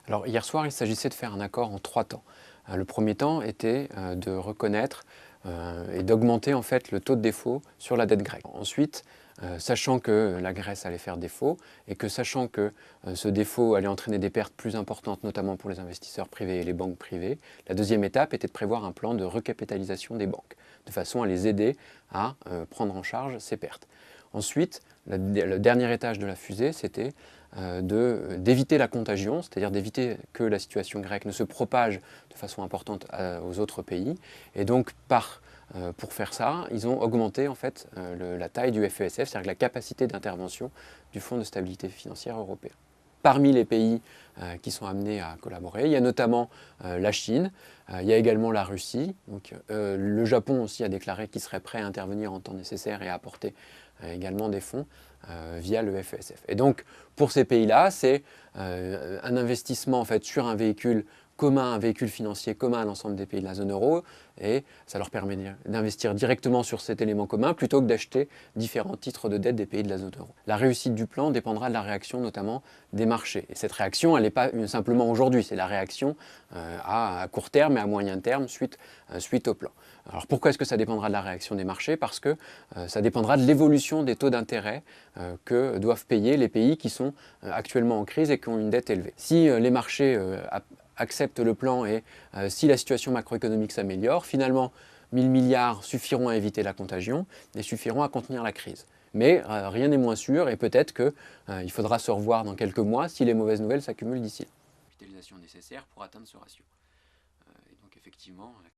Alors hier soir, il s'agissait de faire un accord en 3 temps. Le premier temps était de reconnaître et d'augmenter en fait le taux de défaut sur la dette grecque. Ensuite, sachant que la Grèce allait faire défaut et que sachant que ce défaut allait entraîner des pertes plus importantes, notamment pour les investisseurs privés et les banques privées, la deuxième étape était de prévoir un plan de recapitalisation des banques, de façon à les aider à prendre en charge ces pertes. Ensuite, le dernier étage de la fusée, c'était d'éviter la contagion, c'est-à-dire d'éviter que la situation grecque ne se propage de façon importante aux autres pays. Et donc, pour faire ça, ils ont augmenté en fait, la taille du FESF, c'est-à-dire la capacité d'intervention du Fonds de stabilité financière européen. Parmi les pays qui sont amenés à collaborer, il y a notamment la Chine, il y a également la Russie. Donc, le Japon aussi a déclaré qu'il serait prêt à intervenir en temps nécessaire et à apporter également des fonds via le FESF. Et donc, pour ces pays-là, c'est un investissement en fait, sur un véhicule commun, un véhicule financier commun à l'ensemble des pays de la zone euro, et ça leur permet d'investir directement sur cet élément commun plutôt que d'acheter différents titres de dette des pays de la zone euro. La réussite du plan dépendra de la réaction notamment des marchés. Et cette réaction, elle n'est pas simplement aujourd'hui, c'est la réaction à court terme et à moyen terme suite au plan. Alors pourquoi est-ce que ça dépendra de la réaction des marchés? Parce que ça dépendra de l'évolution des taux d'intérêt que doivent payer les pays qui sont actuellement en crise et qui ont une dette élevée. Si les marchés acceptent le plan et si la situation macroéconomique s'améliore, finalement 1000 milliards suffiront à éviter la contagion et suffiront à contenir la crise. Mais rien n'est moins sûr et peut-être qu'il faudra se revoir dans quelques mois si les mauvaises nouvelles s'accumulent d'ici là. Capitalisation nécessaire pour atteindre ce ratio. Et donc effectivement,